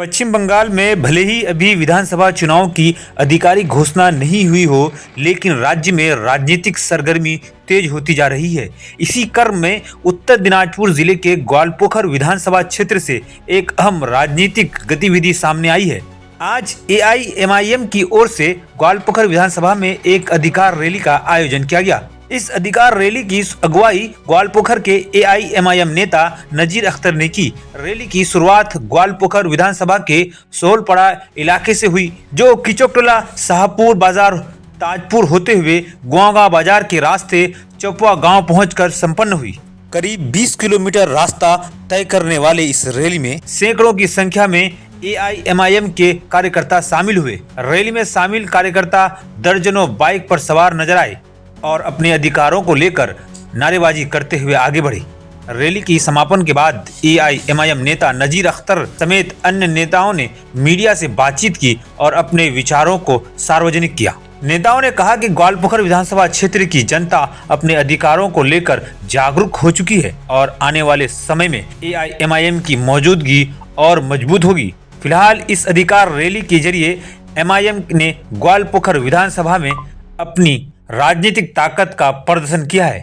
पश्चिम बंगाल में भले ही अभी विधानसभा चुनाव की आधिकारिक घोषणा नहीं हुई हो, लेकिन राज्य में राजनीतिक सरगर्मी तेज होती जा रही है। इसी क्रम में उत्तर दिनाजपुर जिले के ग्वालपोखर विधानसभा क्षेत्र से एक अहम राजनीतिक गतिविधि सामने आई है। आज एआईएमआईएम की ओर से ग्वालपोखर विधानसभा में एक अधिकार रैली का आयोजन किया गया। इस अधिकार रैली की अगुवाई ग्वालपोखर के एआईएमआईएम नेता नजीर अख्तर ने की। रैली की शुरुआत ग्वालपोखर विधानसभा के सोलपड़ा इलाके से हुई, जो किचोकटोला, शाहपुर बाजार, ताजपुर होते हुए गुआगा बाजार के रास्ते चौपुआ गांव पहुंचकर संपन्न हुई। करीब 20 किलोमीटर रास्ता तय करने वाले इस रैली में सैकड़ों की संख्या में एआईएमआईएम के कार्यकर्ता शामिल हुए। रैली में शामिल कार्यकर्ता दर्जनों बाइक पर सवार नजर आए और अपने अधिकारों को लेकर नारेबाजी करते हुए आगे बढ़े। रैली की समापन के बाद एआईएमआईएम नेता नजीर अख्तर समेत अन्य नेताओं ने मीडिया से बातचीत की और अपने विचारों को सार्वजनिक किया। नेताओं ने कहा कि ग्वालपोखर विधानसभा क्षेत्र की जनता अपने अधिकारों को लेकर जागरूक हो चुकी है और आने वाले समय में एआईएमआईएम की मौजूदगी और मजबूत होगी। फिलहाल इस अधिकार रैली के जरिए एमआईएम ने ग्वालपोखर विधानसभा में अपनी राजनीतिक ताकत का प्रदर्शन किया है।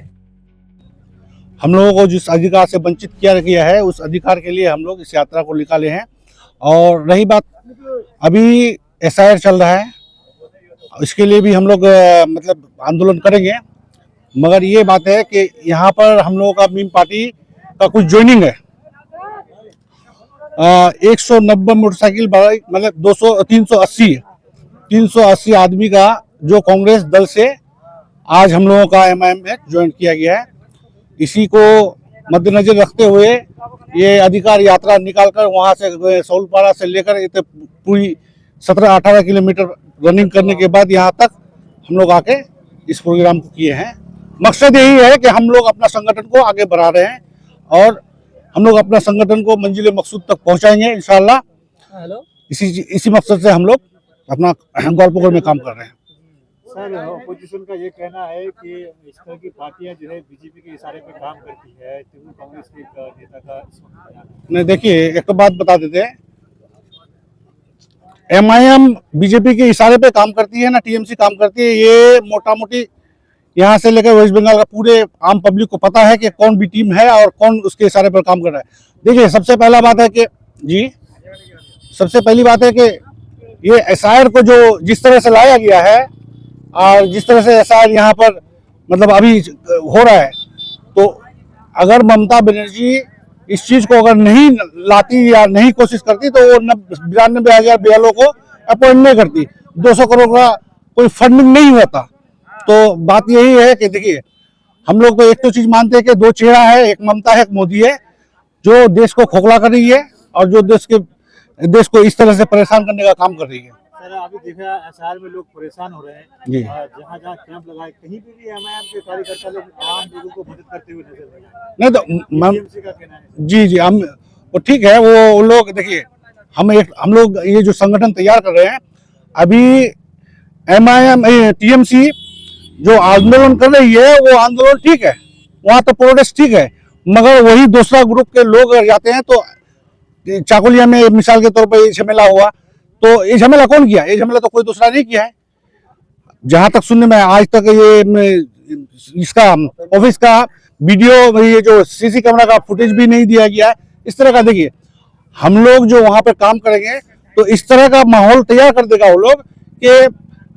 हम लोगों को जिस अधिकार से वंचित किया गया है, उस अधिकार के लिए हम लोग इस यात्रा को निकाले हैं। और रही बात, अभी एसआईआर चल रहा है, इसके लिए भी हम लोग आंदोलन करेंगे। मगर ये बात है कि यहाँ पर हम लोगों का मीम पार्टी का कुछ ज्वाइनिंग है। 190 मोटरसाइकिल बाइक, 380 आदमी का जो कांग्रेस दल से आज हम लोगों का एमआईएम में ज्वाइन किया गया है। इसी को मद्देनजर रखते हुए ये अधिकार यात्रा निकालकर वहां से सोलपाड़ा से लेकर पूरी 17-18 किलोमीटर रनिंग करने के बाद यहाँ तक हम लोग आके इस प्रोग्राम को किए हैं। मकसद यही है कि हम लोग अपना संगठन को आगे बढ़ा रहे हैं और हम लोग अपना संगठन को मंजिल मकसूद तक पहुंचाएंगे इंशाल्लाह। इसी मकसद से हम लोग अपना ग्वालपोखर में काम कर रहे हैं। सर, अपोजिशन का ये कहना है कि इस तरह की पार्टियां जो है बीजेपी के इशारे पे काम करती है, तो कांग्रेस के नेता का इस वक्त बयान है। नहीं, देखिए, एक तो बात बता देते हैं, एमआईएम बीजेपी के इशारे पे काम करती है ना टीएमसी काम करती है। ये मोटा मोटी यहाँ से लेकर वेस्ट बंगाल का पूरे आम पब्लिक को पता है कि कौन बी टीम है और कौन उसके इशारे पर काम कर रहा है। देखिए, सबसे पहली बात है कि ये एसआईआर को जो जिस तरह से लाया गया है और जिस तरह से एसआईआर यहाँ पर अभी हो रहा है, तो अगर ममता बनर्जी इस चीज को अगर नहीं लाती या नहीं कोशिश करती तो वो 92,000 बीएलओ को अपॉइंट नहीं करती, 200 करोड़ का कोई फंडिंग नहीं होता। तो बात यही है कि देखिए, हम लोग तो एक तो चीज मानते हैं कि दो चेहरा है, एक ममता है, एक मोदी है, जो देश को खोखला कर रही है और जो देश को इस तरह से परेशान करने का काम कर रही है। सर, अभी देखा एसआईआर में लोग परेशान हो रहे हैं जी। जहाँ जहाँ कैंप लगाए, कहीं पे भी एमआईएम के कार्यकर्ता लोग आम लोगों को मदद करते हुए नजर नहीं आए। नहीं तो टीएमसी का कहना है। जी, हम वो ठीक है, वो लोग देखिए, हम लोग ये जो संगठन तैयार कर रहे हैं, अभी एमआईएम टीएमसी जो आंदोलन कर रही है वो आंदोलन ठीक है, वहाँ तो प्रोटेस्ट ठीक है, मगर वही दूसरा ग्रुप के लोग जाते हैं। तो चाकुलिया में मिसाल के तौर पर ये झमेला हुआ, तो ये झमेला कौन किया? ये झमेला तो कोई दूसरा नहीं किया है। जहां तक सुनने में आज तक ये इसका ऑफिस का वीडियो, ये जो सीसी कैमरा का फुटेज भी नहीं दिया गया है। इस तरह का देखिए, हम लोग जो वहां पर काम करेंगे तो इस तरह का माहौल तैयार कर देगा वो लोग कि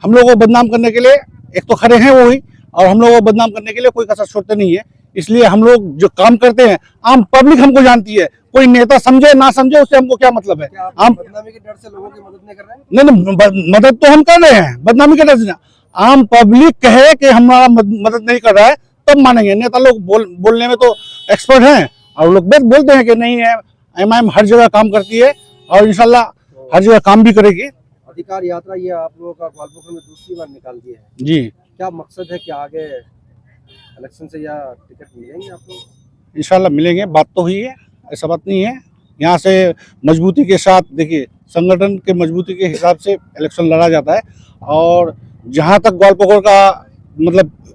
हम लोगों को बदनाम करने के लिए एक तो खड़े हैं वो ही, और हम लोगों को बदनाम करने के लिए कोई कसर छोड़ते नहीं है। इसलिए हम लोग जो काम करते हैं, आम पब्लिक हमको जानती है, कोई नेता समझे ना समझे उससे हमको क्या मतलब है। आम बदनामी के डर से लोगों की मदद नहीं कर रहे हैं। नहीं, मदद तो हम कर रहे हैं, बदनामी के डर से। आम पब्लिक कहे कि हमारा मदद नहीं कर रहा है तब मानेंगे। नेता लोग बोलने में तो एक्सपर्ट हैं और लोग बोलते हैं कि नहीं है, एमआईएम हर जगह काम करती है और इंशाल्लाह हर जगह काम भी करेगी। अधिकार यात्रा ये आप लोगों का ग्वालपोखर में दूसरी बार निकाल दिया है जी। क्या मकसद है कि आगे इलेक्शन से या टिकट मिलेंगे आपको? इंशाल्लाह मिलेंगे, बात तो हुई है, ऐसा बात नहीं है। यहाँ से मजबूती के साथ, देखिए, संगठन के मजबूती के हिसाब से इलेक्शन लड़ा जाता है और जहाँ तक ग्वालपोखर का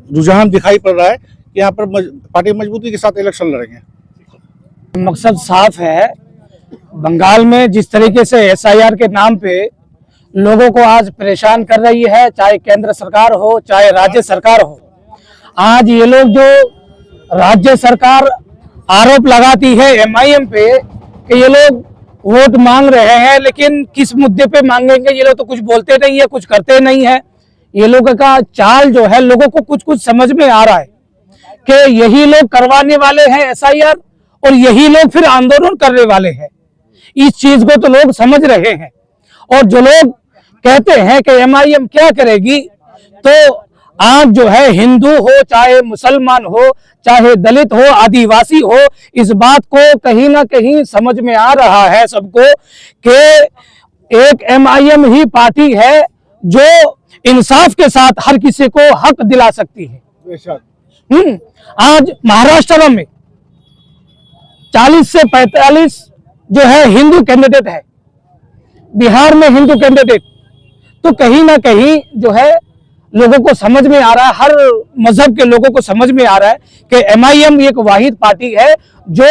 रुझान दिखाई पड़ रहा है कि यहाँ पर पार्टी मजबूती के साथ इलेक्शन लड़ेंगे। मकसद साफ है बंगाल में जिस तरीके से एसआईआर के नाम पे लोगों को आज परेशान कर रही है, चाहे केंद्र सरकार हो चाहे राज्य सरकार हो, आज ये लोग जो राज्य सरकार आरोप लगाती है एमआईएम पे कि ये लोग वोट मांग रहे हैं, लेकिन किस मुद्दे पे मांगेंगे ये लोग तो कुछ बोलते नहीं है, कुछ करते नहीं है। ये लोगों का चाल जो है लोगों को कुछ कुछ समझ में आ रहा है कि यही लोग करवाने वाले हैं एसआईआर और यही लोग फिर आंदोलन करने वाले हैं। इस चीज को तो लोग समझ रहे हैं। और जो लोग कहते हैं कि एमआईएम क्या करेगी, तो आज जो है हिंदू हो चाहे मुसलमान हो चाहे दलित हो आदिवासी हो, इस बात को कहीं ना कहीं समझ में आ रहा है सबको कि एक एमआईएम ही पार्टी है जो इंसाफ के साथ हर किसी को हक दिला सकती है। आज महाराष्ट्र में 40 से 45 जो है हिंदू कैंडिडेट है, बिहार में हिंदू कैंडिडेट, तो कहीं ना कहीं जो है लोगों को समझ में आ रहा है, हर मजहब के लोगों को समझ में आ रहा है कि एमआईएम एक वाहिद पार्टी है जो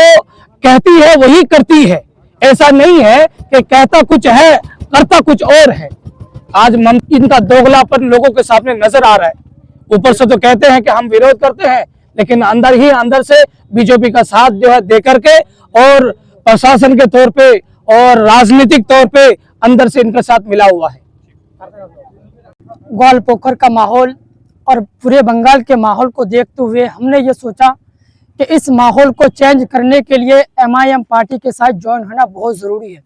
कहती है वही करती है। ऐसा नहीं है कि कहता कुछ है करता कुछ और है। आज इनका दोगलापन लोगों के सामने नजर आ रहा है। ऊपर से तो कहते हैं कि हम विरोध करते हैं, लेकिन अंदर ही अंदर से बीजेपी का साथ जो है दे करके और प्रशासन के तौर पे और राजनीतिक तौर पे अंदर से इनके साथ मिला हुआ है। ग्वालपोखर का माहौल और पूरे बंगाल के माहौल को देखते हुए हमने ये सोचा कि इस माहौल को चेंज करने के लिए एमआईएम पार्टी के साथ ज्वाइन होना बहुत ज़रूरी है।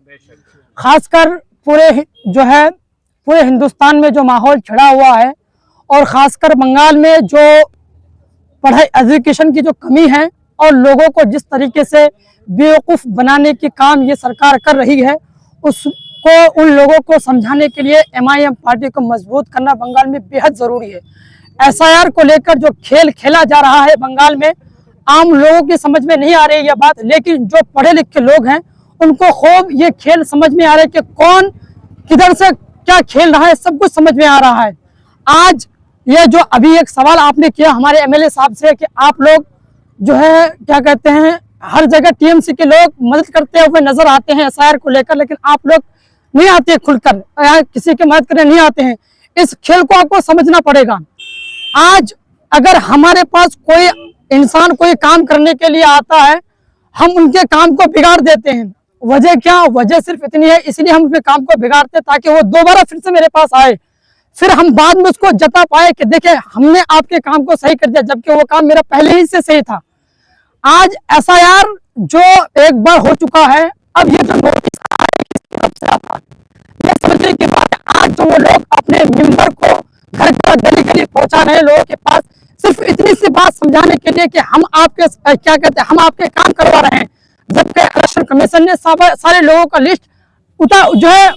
खासकर पूरे हिंदुस्तान में जो माहौल छिड़ा हुआ है और ख़ासकर बंगाल में जो पढ़ाई एजुकेशन की जो कमी है और लोगों को जिस तरीके से बेवकूफ़ बनाने की काम ये सरकार कर रही है, उसको उन लोगों को समझाने के लिए एमआईएम पार्टी को मजबूत करना बंगाल में बेहद ज़रूरी है। एसआईआर को लेकर जो खेल खेला जा रहा है बंगाल में, आम लोगों की समझ में नहीं आ रही यह बात, लेकिन जो पढ़े लिखे लोग हैं उनको खूब ये खेल समझ में आ रहा है कि कौन किधर से क्या खेल रहा है, सब कुछ समझ में आ रहा है। आज ये जो अभी एक सवाल आपने किया हमारे एमएलए साहब से कि आप लोग जो है क्या कहते हैं, हर जगह टीएमसी के लोग मदद करते हुए नजर आते हैं एसआईआर को लेकर, लेकिन आप लोग नहीं आते खुलकर या किसी की मदद करने नहीं आते हैं। इस खेल को आपको समझना पड़ेगा। आज अगर हमारे पास कोई इंसान कोई काम करने के लिए आता है, हम उनके काम को बिगाड़ देते हैं। वजह क्या? वजह सिर्फ इतनी है, इसलिए हम उसके काम को बिगाड़ते हैं ताकि वो दोबारा फिर से मेरे पास आए, फिर हम बाद में उसको जता पाए कि देखिए हमने आपके काम को सही कर दिया, जबकि वो काम मेरा पहले ही से सही था। आज एसआईआर जो एक बार हो चुका है, अब ये जो नोटिस किसकी तरफ से आता है ये समझने के बाद आज जो वो लोग अपने मेंबर को घर घर गली गली पहुंचा रहे हैं लोगों के पास, सिर्फ इतनी सी बात समझाने के लिए कि हम आपके क्या कहते हैं, हम आपके काम करवा रहे हैं, जबकि इलेक्शन कमीशन ने सारे लोगों का लिस्ट जो है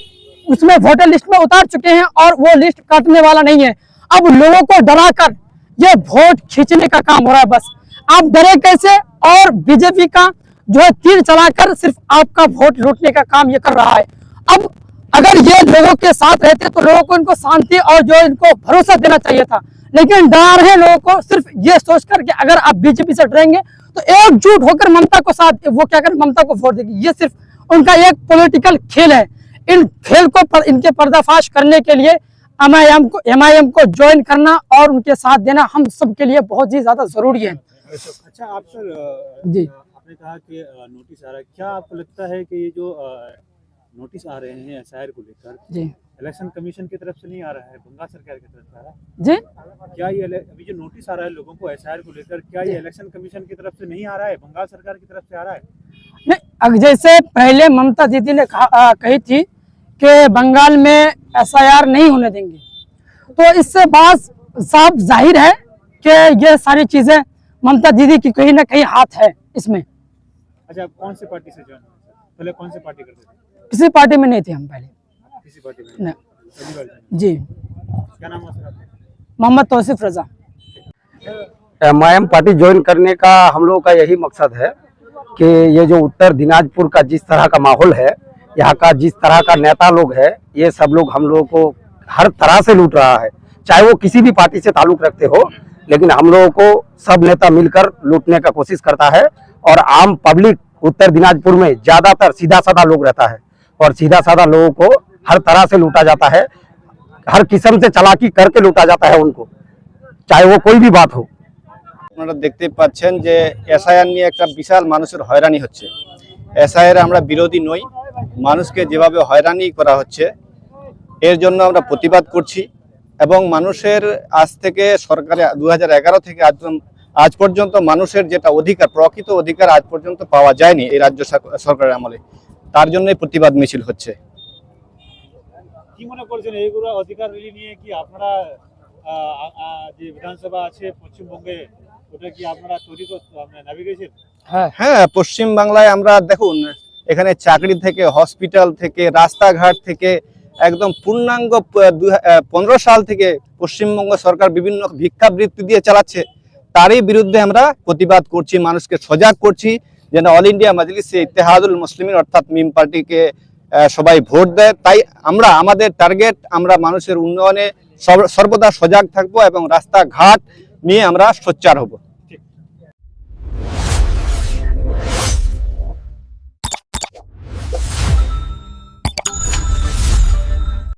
उसमें वोटर लिस्ट में उतार चुके हैं और वो लिस्ट काटने वाला नहीं है। अब लोगों को डराकर ये वोट खींचने का काम हो रहा है। बस आप डरे कैसे? और बीजेपी का जो है तीर चलाकर सिर्फ आपका वोट लूटने का काम ये कर रहा है। अब अगर ये लोगों के साथ रहते तो लोगों को इनको शांति और जो इनको भरोसा देना चाहिए था, लेकिन डरा रहे लोगों को सिर्फ ये सोचकर कि अगर आप बीजेपी से डरेंगे तो एकजुट होकर ममता को साथ वो क्या कर ममता को वोट देगी। ये सिर्फ उनका एक पॉलिटिकल खेल है। इन खेल को इनके पर्दाफाश करने के लिए एमआईएम को ज्वाइन करना और उनके साथ देना हम सब के लिए बहुत ही ज्यादा जरूरी है। अच्छा आप सर जी, आपने कहा कि नोटिस आ रहा है, क्या आपको लगता है कि ये जो नोटिस आ रहे हैं एसआईआर को लेकर जी, इलेक्शन कमीशन की तरफ से नहीं आ रहा है, बंगाल सरकार की तरफ से आ रहा है? जी, क्या ये अभी जो नोटिस आ रहा है लोगों को एसआईआर को लेकर, क्या ये इलेक्शन कमीशन की तरफ से नहीं आ रहा है, बंगाल सरकार की तरफ से आ रहा है? नहीं, जैसे पहले ममता दीदी ने कही थी कि बंगाल में एसआईआर नहीं होने देंगे, तो इससे बात साफ जाहिर है कि ये सारी चीजें ममता दीदी की कहीं ना कहीं हाथ है इसमें। अच्छा, आप कौन सी पार्टी से ज्वाइन हुए? पहले कौन सी पार्टी करते थे? किसी पार्टी में नहीं थे हम पहले। किसी पार्टी में नहीं। पहली बार join? जी, क्या नाम है सर आपका? मोहम्मद तौसीफ रजा। एमआईएम पार्टी ज्वाइन करने का हम लोगों का यही मकसद है कि ये जो उत्तर दिनाजपुर का जिस तरह का माहौल है, यहाँ का जिस तरह का नेता लोग है, ये सब लोग हम लोगों को हर तरह से लूट रहा है, चाहे वो किसी भी पार्टी से ताल्लुक रखते हो, लेकिन हम लोगों को सब नेता मिलकर लूटने का कोशिश करता है और आम पब्लिक उत्तर दिनाजपुर में ज्यादातर सीधा साधा लोग रहता है और सीधा साधा लोगों को हर तरह से लूटा जाता है, हर किस्म से चालाकी करके लूटा जाता है उनको, चाहे वो कोई भी बात हो। আপনারা দেখতে পাচ্ছেন যে এসআইআর নিয়ে একটা বিশাল মানুষের হয়রানি হচ্ছে। এসআইআর আমরা বিরোধী নই, মানুষকে যেভাবে হয়রানি করা হচ্ছে এর জন্য আমরা প্রতিবাদ করছি এবং মানুষের আজ থেকে সরকারে 2011 থেকে আজ পর্যন্ত মানুষের যেটা অধিকার, প্রকৃত অধিকার আজ পর্যন্ত পাওয়া যায়নি এই রাজ্য সরকারের আমলে, তার জন্যই প্রতিবাদ মিছিল হচ্ছে। কি মনে করছেন এইগুলো অধিকার নিয়ে কি আপনারা যে বিধানসভা আছে পশ্চিমবঙ্গে ওটা কি আপনারা তৈরি নামিয়ে গেছেন? হ্যাঁ, পশ্চিম বাংলায় আমরা দেখুন এখানে চাকরি থেকে, হসপিটাল থেকে, রাস্তাঘাট থেকে একদম পূর্ণাঙ্গ 15 সাল থেকে পশ্চিমবঙ্গ সরকার বিভিন্ন ভিক্ষাবৃত্তি দিয়ে চালাচ্ছে, তারই বিরুদ্ধে আমরা প্রতিবাদ করছি, মানুষকে সজাগ করছি যেন অল ইন্ডিয়া মাজলিসে ইত্তেহাদুল মুসলিমিন অর্থাৎ মিম পার্টিকে সবাই ভোট দেয়। তাই আমরা আমাদের টার্গেট, আমরা মানুষের উন্নয়নে সর্বদা সজাগ থাকবো এবং রাস্তাঘাট নিয়ে আমরা সোচ্চার হব।